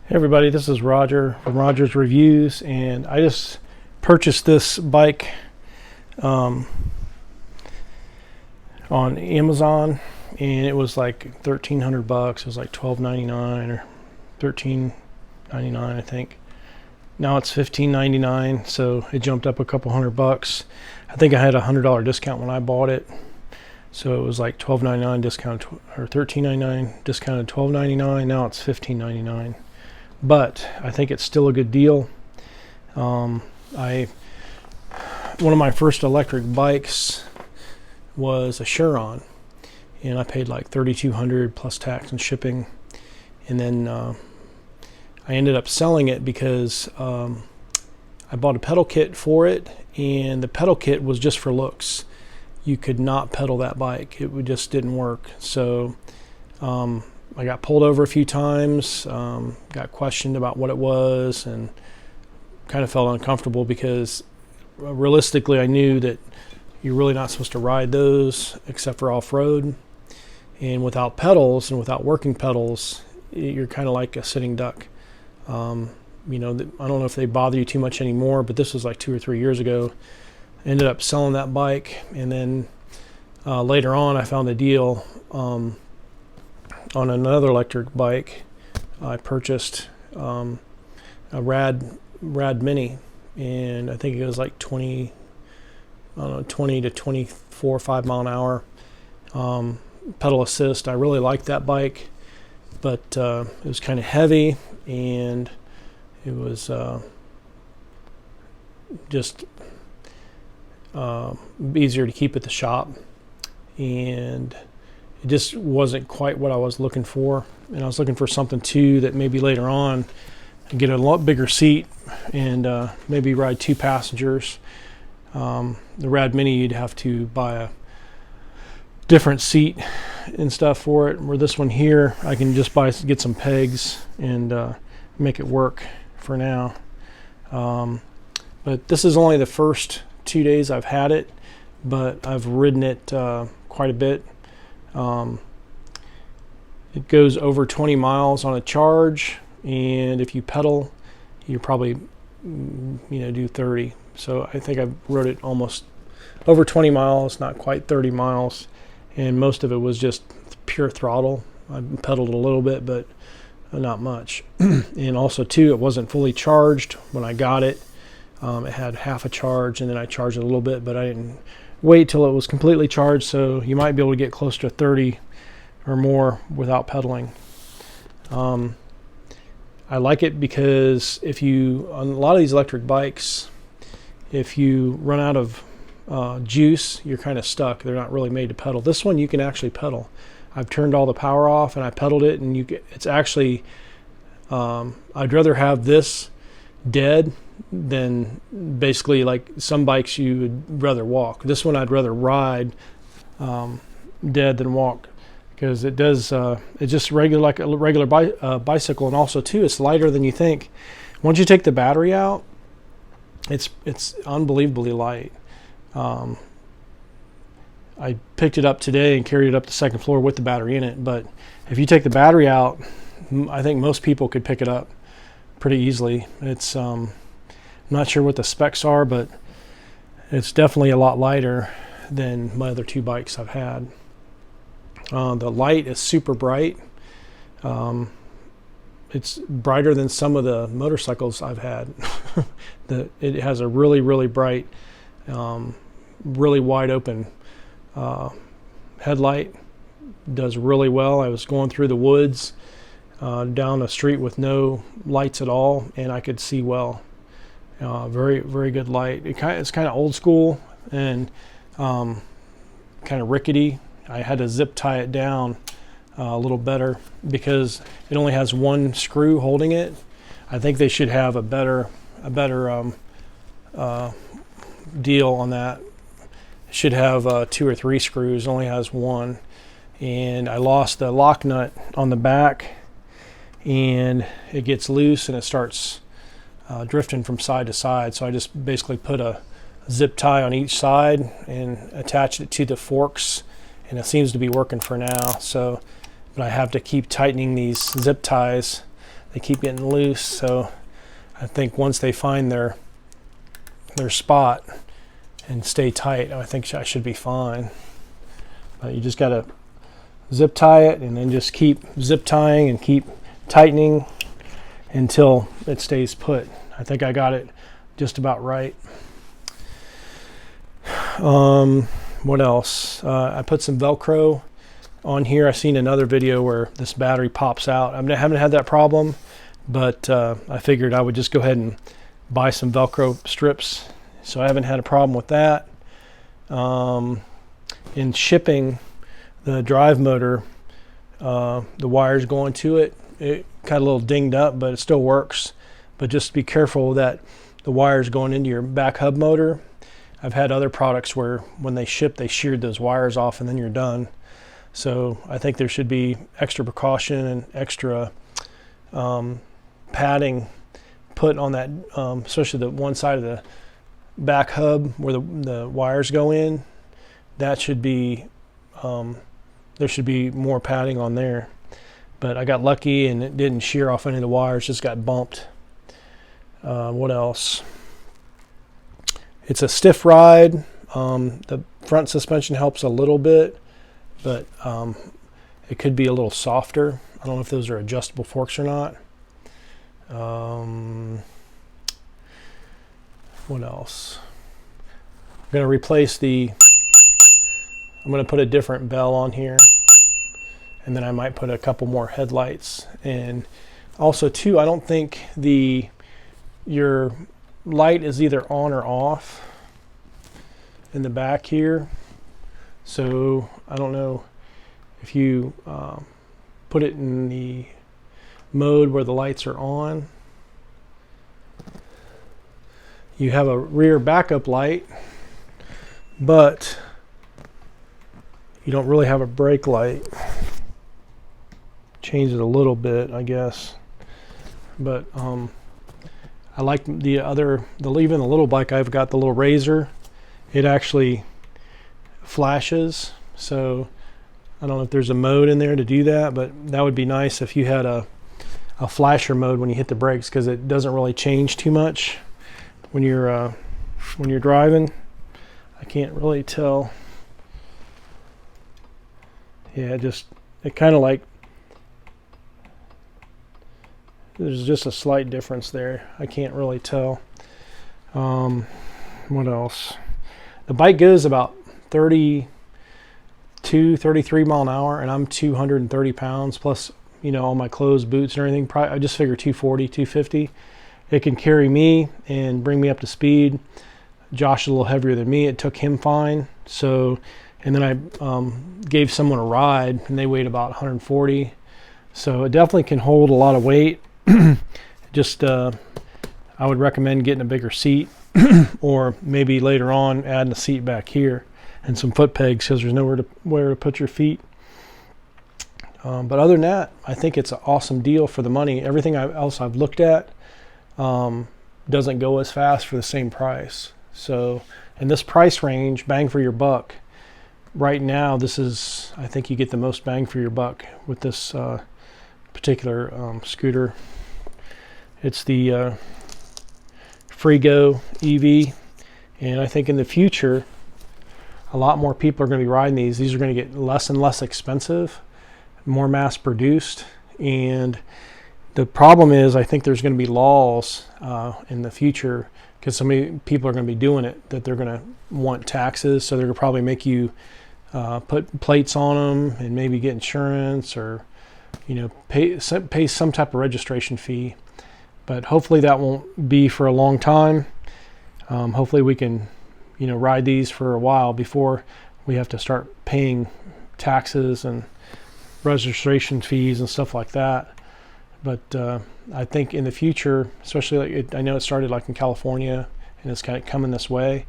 Hey everybody, this is Roger from Roger's Reviews, and I just purchased this bike on Amazon, and it was like $1,300. It was like $12.99 or $13.99, I think. Now it's $15.99, so it jumped up a couple $100. I think I had a $100 discount when I bought it, so it was like $12.99 discount or $13.99 discounted $12.99. Now it's $15.99. But I think it's still a good deal. One of my first electric bikes was a Chiron, and I paid like $3,200 plus tax and shipping. And then I ended up selling it because I bought a pedal kit for it, and the pedal kit was just for looks. You could not pedal that bike; it just didn't work. So I got pulled over a few times, got questioned about what it was, and kind of felt uncomfortable because realistically I knew that you're really not supposed to ride those except for off-road, and without pedals and without working pedals you're kind of like a sitting duck. I don't know if they bother you too much anymore, but this was like 2 or 3 years ago. I ended up selling that bike, and then later on I found a deal on another electric bike. I purchased a Rad Mini, and I think it was like 20 to 24 5 mile an hour pedal assist. I really liked that bike, but it was kind of heavy, and it was just easier to keep at the shop, and it just wasn't quite what I was looking for. And I was looking for something too that maybe later on I get a lot bigger seat and maybe ride 2 passengers. The Rad Mini, you'd have to buy a different seat and stuff for it, where this one here I can just get some pegs and make it work for now. But this is only the first 2 days I've had it, but I've ridden it quite a bit. It goes over 20 miles on a charge, and if you pedal you probably do 30. So I think I rode it almost over 20 miles, not quite 30 miles, and most of it was just pure throttle. I pedaled a little bit, but not much. And also too, it wasn't fully charged when I got it. It had half a charge, and then I charged it a little bit, but I didn't wait till it was completely charged, so you might be able to get close to 30 or more without pedaling. I like it because on a lot of these electric bikes, if you run out of juice, you're kind of stuck. They're not really made to pedal. This one you can actually pedal. I've turned all the power off and I pedaled it, and it's actually I'd rather have this dead than basically like some bikes you would rather walk. This one I'd rather ride dead than walk, because it does it's just like a regular bicycle, and also too it's lighter than you think. Once you take the battery out, it's unbelievably light. I picked it up today and carried it up the second floor with the battery in it, but if you take the battery out, I think most people could pick it up pretty easily. It's I'm not sure what the specs are, but it's definitely a lot lighter than my other 2 bikes I've had. The light is super bright. It's brighter than some of the motorcycles I've had. It has a really, really bright, really wide open headlight. Does really well. I was going through the woods down a street with no lights at all, and I could see well. Very, very good light. It's kind of old school and kind of rickety. I had to zip tie it down a little better because it only has 1 screw holding it. I think they should have a better deal on that. It should have 2 or 3 screws. It only has 1, and I lost the lock nut on the back, and it gets loose and it starts drifting from side to side. So I just basically put a zip tie on each side and attached it to the forks, and it seems to be working for now. So, but I have to keep tightening these zip ties they keep getting loose. So I think once they find their spot and stay tight, I think I should be fine. But you just got to zip tie it and then just keep zip tying and keep tightening until it stays put. I think I got it just about right. What else? I put some Velcro on here. I've seen another video where this battery pops out. I haven't had that problem, but I figured I would just go ahead and buy some Velcro strips. So I haven't had a problem with that. In shipping the drive motor, the wires going to it, it got a little dinged up, but it still works. But just be careful that the wires going into your back hub motor. I've had other products where when they ship, they sheared those wires off and then you're done. So I think there should be extra precaution and extra padding put on that, especially the one side of the back hub where the wires go in. That should be, there should be more padding on there. But I got lucky and it didn't shear off any of the wires, just got bumped. What else? It's a stiff ride. The front suspension helps a little bit, but it could be a little softer. I don't know if those are adjustable forks or not. What else? I'm going to replace I'm going to put a different bell on here, and then I might put a couple more headlights. And also too, I don't think your light is either on or off in the back here. So I don't know if you put it in the mode where the lights are on. You have a rear backup light, but you don't really have a brake light. Change it a little bit, I guess. But I like even the little bike I've got, the little Razor. It actually flashes. So I don't know if there's a mode in there to do that, but that would be nice if you had a flasher mode when you hit the brakes, because it doesn't really change too much when you're driving. I can't really tell. Yeah, it kind of like, there's just a slight difference there. I can't really tell. What else? The bike goes about 32, 33 mile an hour, and I'm 230 pounds plus, all my clothes, boots and everything. Probably, I just figure 240, 250. It can carry me and bring me up to speed. Josh is a little heavier than me. It took him fine. So, and then I gave someone a ride, and they weighed about 140. So it definitely can hold a lot of weight. Just I would recommend getting a bigger seat, or maybe later on adding a seat back here and some foot pegs, because there's nowhere to put your feet. But other than that, I think it's an awesome deal for the money. Everything else I've looked at doesn't go as fast for the same price. So in this price range, bang for your buck, right now, I think you get the most bang for your buck with this particular scooter. It's the Freego EV, and I think in the future a lot more people are going to be riding these. These are going to get less and less expensive, more mass produced, and the problem is I think there's going to be laws in the future, because so many people are going to be doing it, that they're going to want taxes. So they're going to probably make you put plates on them and maybe get insurance, or pay some type of registration fee. But hopefully that won't be for a long time. Hopefully we can ride these for a while before we have to start paying taxes and registration fees and stuff like that. But I think in the future, especially I know it started like in California and it's kind of coming this way.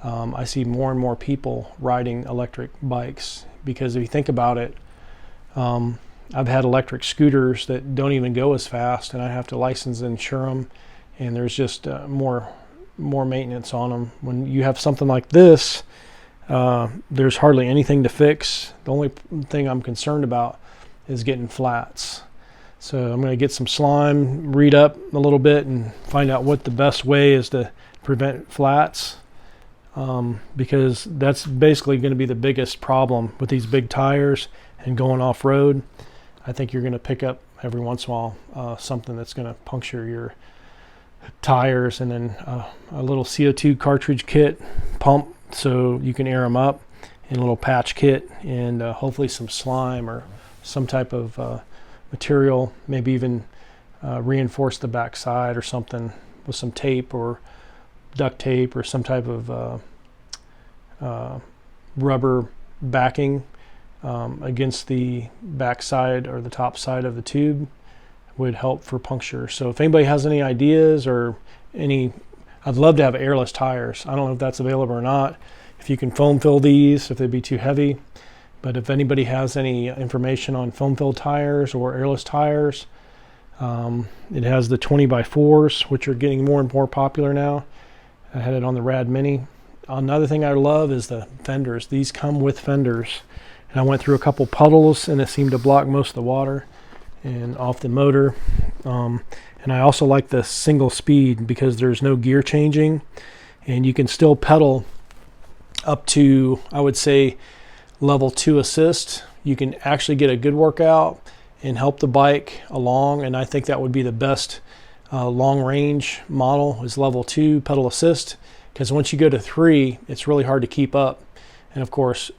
I see more and more people riding electric bikes, because if you think about it, I've had electric scooters that don't even go as fast, and I have to license and insure them, and there's just more maintenance on them. When you have something like this, there's hardly anything to fix. The only thing I'm concerned about is getting flats. So I'm going to get some slime, read up a little bit, and find out what the best way is to prevent flats, because that's basically going to be the biggest problem with these big tires and going off-road. I think you're going to pick up every once in a while something that's going to puncture your tires, and then a little CO2 cartridge kit pump so you can air them up, and a little patch kit, and hopefully some slime or some type of material, maybe even reinforce the back side or something with some tape or duct tape or some type of rubber backing against the back side or the top side of the tube would help for puncture. So if anybody has any ideas or I'd love to have airless tires. I don't know if that's available or not. If you can foam fill these, if they'd be too heavy. But if anybody has any information on foam filled tires or airless tires, it has the 20x4s, which are getting more and more popular now. I had it on the Rad Mini. Another thing I love is the fenders. These come with fenders. And I went through a couple puddles and it seemed to block most of the water and off the motor. And I also like the single speed because there's no gear changing, and you can still pedal up to, I would say, level 2 assist. You can actually get a good workout and help the bike along, and I think that would be the best long range model is level 2 pedal assist, because once you go to 3 it's really hard to keep up. And of course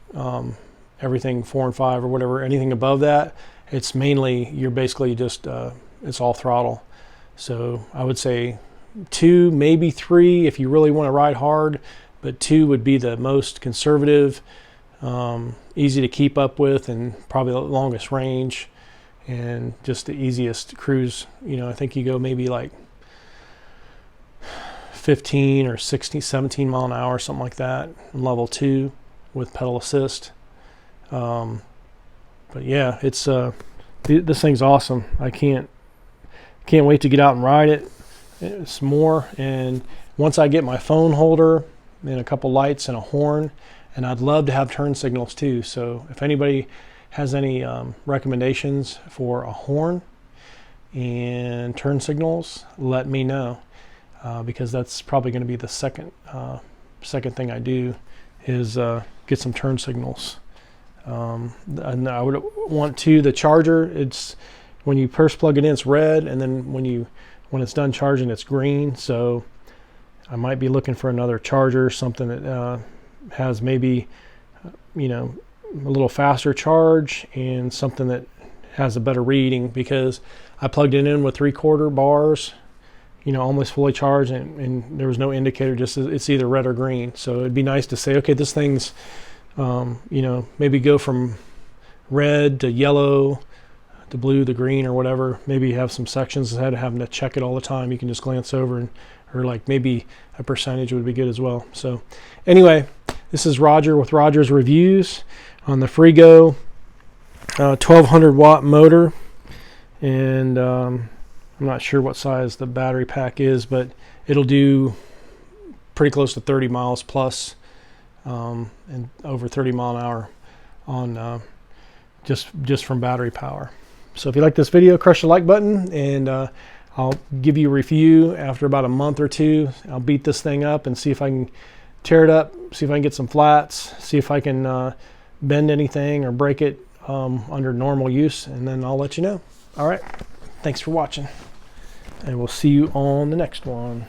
everything 4 and 5 or whatever, anything above that, it's mainly, you're basically just it's all throttle. So I would say 2, maybe 3 if you really want to ride hard, but 2 would be the most conservative, easy to keep up with, and probably the longest range and just the easiest cruise. You know, I think you go maybe like 15 or 16, 17 mile an hour, something like that, level 2 with pedal assist. But yeah, it's this thing's awesome. I can't wait to get out and ride it. It's more, and once I get my phone holder and a couple lights and a horn, and I'd love to have turn signals too. So if anybody has any recommendations for a horn and turn signals, let me know, because that's probably going to be the second thing I do is get some turn signals. And I would want the charger. It's when you first plug it in, it's red, and then when it's done charging, it's green. So I might be looking for another charger, something that has maybe a little faster charge and something that has a better reading, because I plugged it in with 3/4 bars, almost fully charged, and there was no indicator, just it's either red or green. So it'd be nice to say, okay, this thing's maybe go from red to yellow to blue to green or whatever. Maybe have some sections instead of having to check it all the time. You can just glance over, or like maybe a percentage would be good as well. So anyway, this is Roger with Roger's Reviews on the Freego 1200 watt motor, and I'm not sure what size the battery pack is, but it'll do pretty close to 30 miles plus, and over 30 mile an hour on just from battery power. So if you like this video, crush the like button, and I'll give you a review after about a month or two. I'll beat this thing up and see if I can tear it up, see if I can get some flats, see if I can bend anything or break it under normal use, and then I'll let you know. All right, thanks for watching, and we'll see you on the next one.